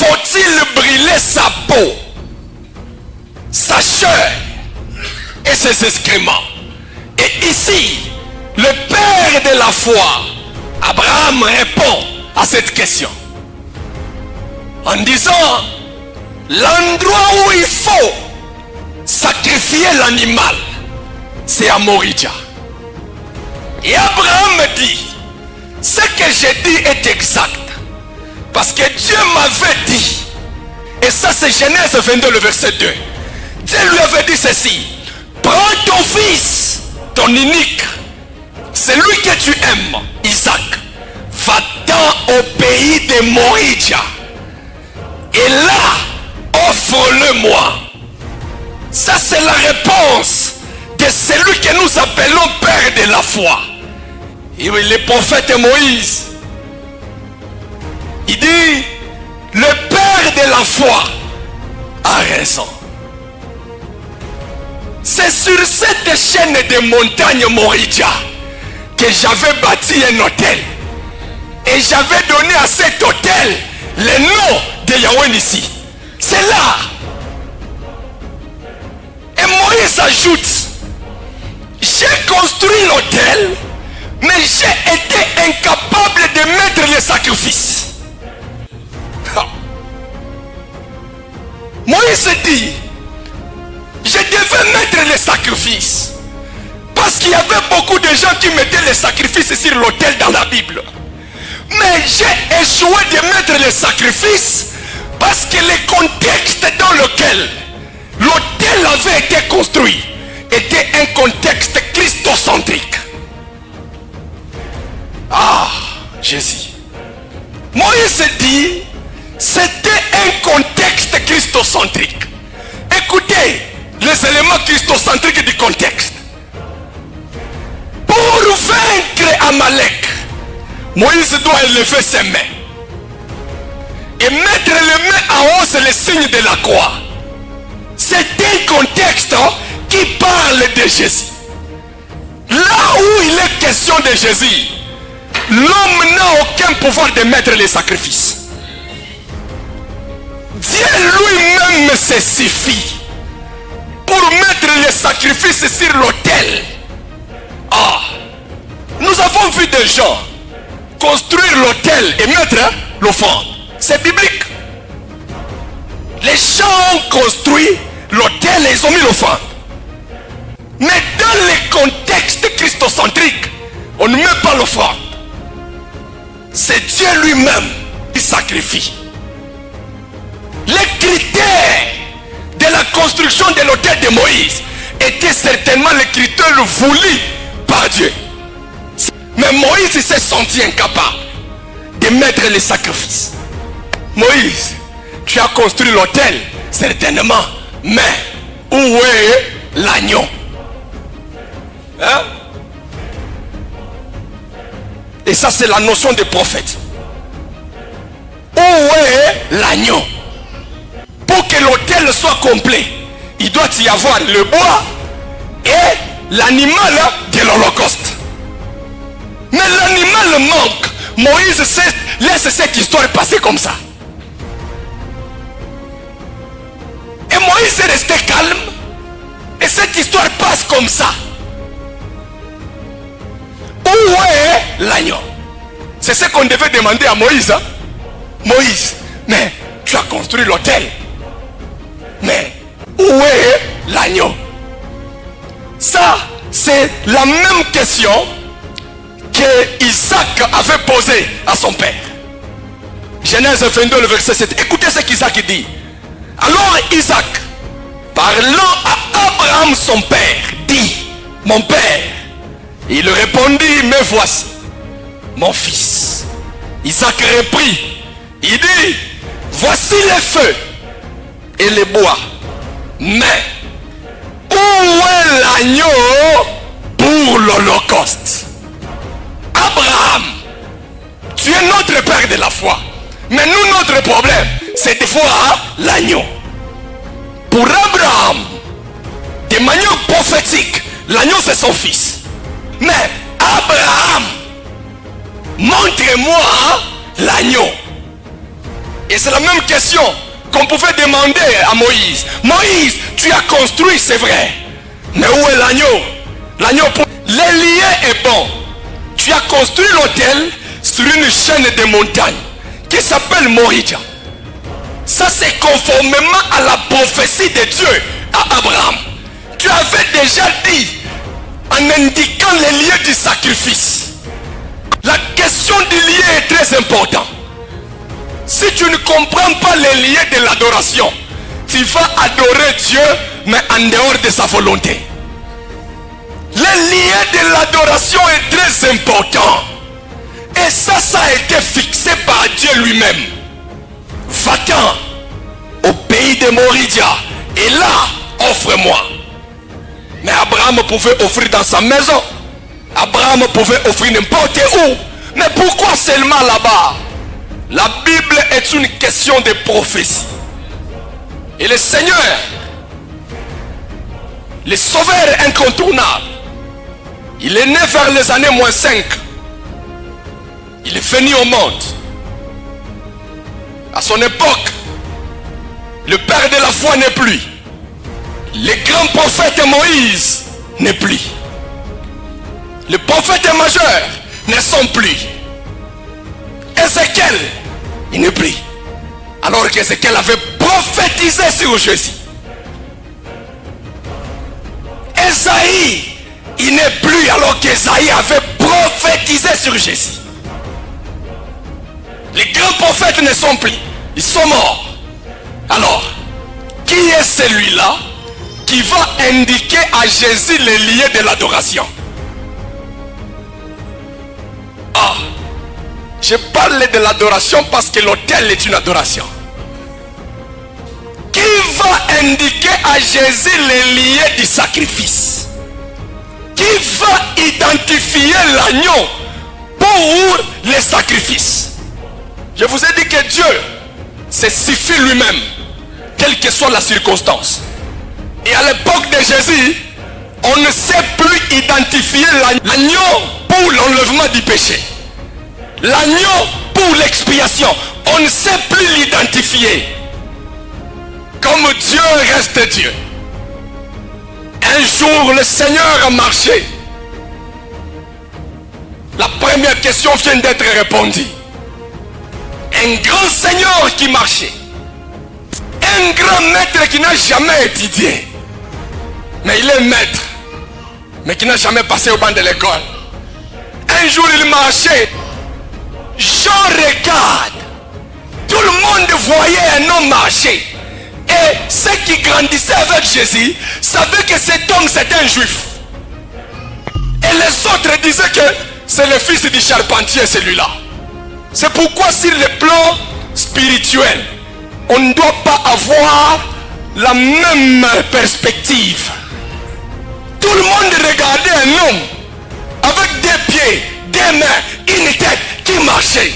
faut-il brûler sa peau, sa chair et ses excréments? Et ici, le père de la foi, Abraham, répond à cette question en disant, l'endroit où il faut sacrifier l'animal, c'est à Moriah. Et Abraham dit, ce que j'ai dit est exact, parce que Dieu m'avait dit, et ça c'est Genèse 22 le verset 2, Dieu lui avait dit ceci, prends ton fils, ton unique, celui que tu aimes, Isaac, va-t'en au pays de Moriah, et là, offre-le-moi. Ça c'est la réponse de celui que nous appelons père de la foi. Et le prophète Moïse, il dit, le père de la foi a raison. C'est sur cette chaîne de montagnes Moriah que j'avais bâti un hôtel. Et j'avais donné à cet hôtel le nom de Yahweh Nissi. C'est là. Et Moïse ajoute, j'ai construit l'hôtel, mais j'ai été incapable de mettre les sacrifices. Moïse dit, je devais mettre les sacrifices, parce qu'il y avait beaucoup de gens qui mettaient les sacrifices sur l'autel dans la Bible. Mais j'ai échoué de mettre les sacrifices, parce que le contexte dans lequel l'autel avait été construit était un contexte christocentrique. Ah, Jésus. Moïse dit, c'était un contexte christocentrique. Écoutez les éléments christocentriques du contexte. Pour vaincre Amalek, Moïse doit élever ses mains et mettre les mains en haut, c'est le signe de la croix. C'est un contexte qui parle de Jésus. Là où il est question de Jésus, l'homme n'a aucun pouvoir de mettre les sacrifices. Dieu lui-même se suffit pour mettre les sacrifices sur l'autel. Ah, nous avons vu des gens construire l'autel et mettre l'offrande. C'est biblique. Les gens ont construit l'autel et ils ont mis l'offrande. Mais dans le contexte christocentrique, on ne met pas l'offrande. C'est Dieu lui-même qui sacrifie. Les critères de la construction de l'autel de Moïse étaient certainement les critères voulus par Dieu. Mais Moïse s'est senti incapable de mettre les sacrifices. Moïse, tu as construit l'autel, certainement, mais où est l'agneau? Hein? Et ça, c'est la notion de prophète. Où est l'agneau? Pour que l'autel soit complet, il doit y avoir le bois et l'animal de l'Holocauste. Mais l'animal manque. Moïse laisse cette histoire passer comme ça. Et Moïse est resté calme. Et cette histoire passe comme ça. Où est l'agneau? C'est ce qu'on devait demander à Moïse. Hein? Moïse, mais tu as construit l'autel. Mais où est l'agneau? Ça, c'est la même question que Isaac avait posée à son père. Genèse 22, le verset 7. Écoutez ce qu'Isaac dit. Alors Isaac, parlant à Abraham son père, dit, mon père. Il répondit, mais voici mon fils. Isaac reprit, il dit, voici les feux et les bois, mais où est l'agneau pour l'Holocauste? Abraham, tu es notre père de la foi, mais nous, notre problème, c'est de voir l'agneau. Pour Abraham, de manière prophétique, l'agneau c'est son fils. Mais Abraham, montre-moi l'agneau. Et c'est la même question qu'on pouvait demander à Moïse. Moïse, tu as construit, c'est vrai. Mais où est l'agneau? L'agneau, l'élié est bon. Tu as construit l'autel sur une chaîne de montagnes qui s'appelle Moria. Ça, c'est conformément à la prophétie de Dieu à Abraham. Tu avais déjà dit, en indiquant les lieux du sacrifice. La question du lieu est très importante. Si tu ne comprends pas les lieux de l'adoration, tu vas adorer Dieu, mais en dehors de sa volonté. Le lien de l'adoration est très important. Et ça a été fixé par Dieu lui-même. Va-t'en au pays de Moria et là, offre-moi. Mais Abraham pouvait offrir dans sa maison. Abraham pouvait offrir n'importe où. Mais pourquoi seulement là-bas? La Bible est une question de prophétie. Et le Seigneur, le sauveur incontournable, il est né vers les années -5. Il est venu au monde. À son époque, le père de la foi n'est plus. Le grand prophète Moïse n'est plus. Les prophètes majeurs ne sont plus. Ézéchiel, il n'est plus. Alors qu'Ézéchiel avait prophétisé sur Jésus. Esaïe, il n'est plus alors qu'Esaïe avait prophétisé sur Jésus. Les grands prophètes ne sont plus. Ils sont morts. Alors, qui est celui-là qui va indiquer à Jésus les lieux de l'adoration? Ah, je parle de l'adoration parce que l'autel est une adoration. Qui va indiquer à Jésus les lieux du sacrifice? Qui va identifier l'agneau pour les sacrifices? Je vous ai dit que Dieu se suffit lui-même, quelle que soit la circonstance. Et à l'époque de Jésus, on ne sait plus identifier l'agneau pour l'enlèvement du péché. L'agneau pour l'expiation, on ne sait plus l'identifier. Comme Dieu reste Dieu. Un jour, le Seigneur a marché. La première question vient d'être répondue. Un grand Seigneur qui marchait. Un grand maître qui n'a jamais étudié. Mais il est maître. Mais qui n'a jamais passé au banc de l'école. Un jour, il marchait. Jean regarde. Tout le monde voyait un homme marcher. Et ceux qui grandissaient avec Jésus savaient que cet homme c'était un juif. Et les autres disaient que c'est le fils du charpentier celui-là. C'est pourquoi sur le plan spirituel, on ne doit pas avoir la même perspective. Tout le monde regardait un homme avec des pieds, des mains, une tête qui marchait.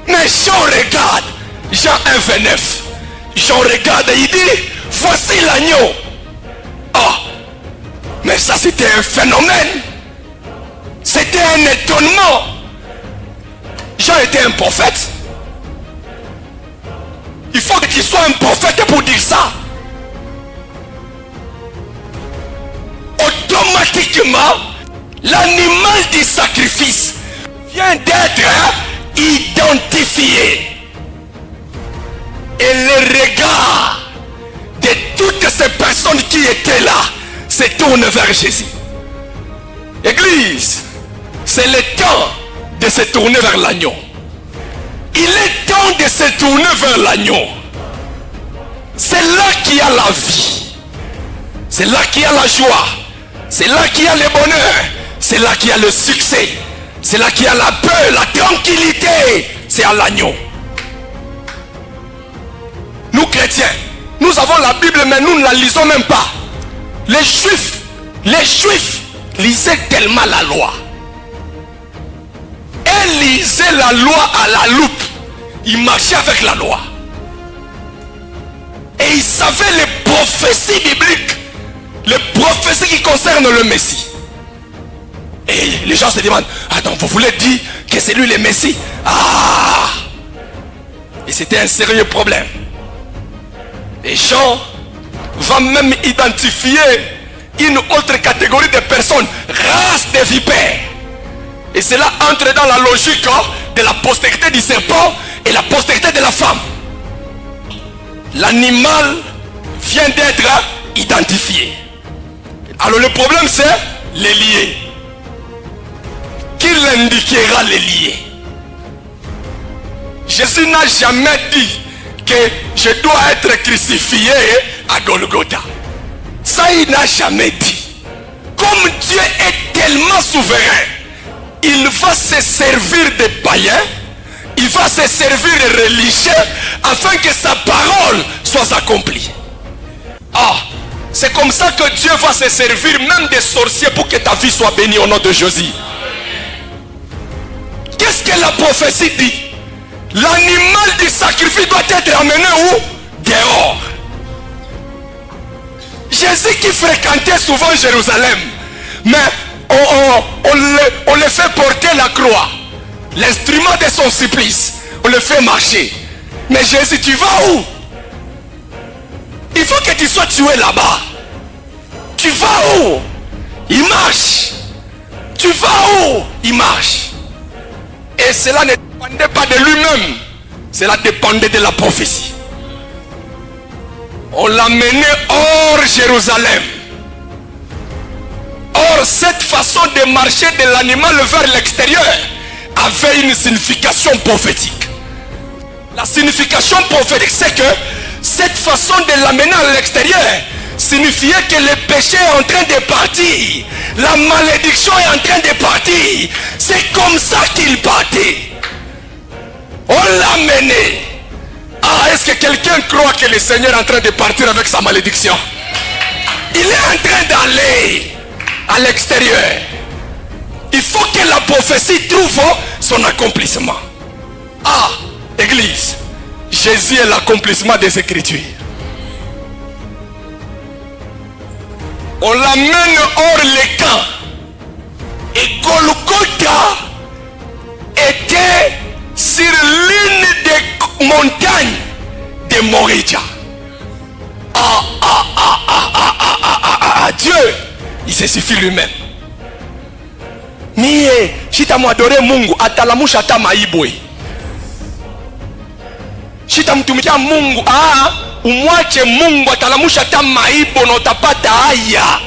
Mais Jean regarde, Jean 1,29. Jean regarde et il dit, voici l'agneau. Ah, mais ça c'était un phénomène. C'était un étonnement. Jean était un prophète. Il faut qu'il soit un prophète pour dire ça. Automatiquement, l'animal du sacrifice vient d'être identifié. Et le regard de toutes ces personnes qui étaient là se tourne vers Jésus. Église, c'est le temps de se tourner vers l'agneau. Il est temps de se tourner vers l'agneau. C'est là qu'il y a la vie. C'est là qu'il y a la joie. C'est là qu'il y a le bonheur. C'est là qu'il y a le succès. C'est là qu'il y a la paix, la tranquillité. C'est à l'agneau. Nous chrétiens, nous avons la Bible mais nous ne la lisons même pas. Les juifs lisaient tellement la loi. Et lisaient la loi à la loupe. Ils marchaient avec la loi. Et ils savaient les prophéties bibliques. Les prophéties qui concernent le Messie. Et les gens se demandent, attends, vous voulez dire que c'est lui le Messie? Ah! Et c'était un sérieux problème. Et Jean va même identifier une autre catégorie de personnes, race des vipères. Et cela entre dans la logique de la postérité du serpent et la postérité de la femme. L'animal vient d'être identifié. Alors le problème c'est les lier. Qui l'indiquera les lier? Jésus n'a jamais dit que je dois être crucifié à Golgotha. Ça il n'a jamais dit. Comme Dieu est tellement souverain, il va se servir des païens, il va se servir des religieux afin que sa parole soit accomplie. Ah, c'est comme ça que Dieu va se servir même des sorciers pour que ta vie soit bénie au nom de Jésus. Qu'est-ce que la prophétie dit? L'animal du sacrifice doit être amené où? Dehors. Jésus qui fréquentait souvent Jérusalem, mais on le fait porter la croix, l'instrument de son supplice, on le fait marcher. Mais Jésus, tu vas où? Il faut que tu sois tué là-bas. Tu vas où? Il marche. Tu vas où? Il marche. Et cela ne dépendait pas de lui-même, cela dépendait de la prophétie. On l'a mené hors Jérusalem. Or, cette façon de marcher de l'animal vers l'extérieur avait une signification prophétique. La signification prophétique, c'est que cette façon de l'amener à l'extérieur signifiait que le péché est en train de partir. La malédiction est en train de partir. C'est comme ça qu'il partait. On l'a mené. Ah, est-ce que quelqu'un croit que le Seigneur est en train de partir avec sa malédiction? Il est en train d'aller à l'extérieur. Il faut que la prophétie trouve son accomplissement. Ah, Église, Jésus est l'accomplissement des Écritures. On l'amène hors les camps. Et Golgotha était sur l'une des montagnes de Moria. Dieu, il se suffit lui-même. Mie, shita mwadore Mungu atalamusha hata maibwe. Shita mtumikia Mungu, umwache Mungu atalamusha hata maibo na utapata haya.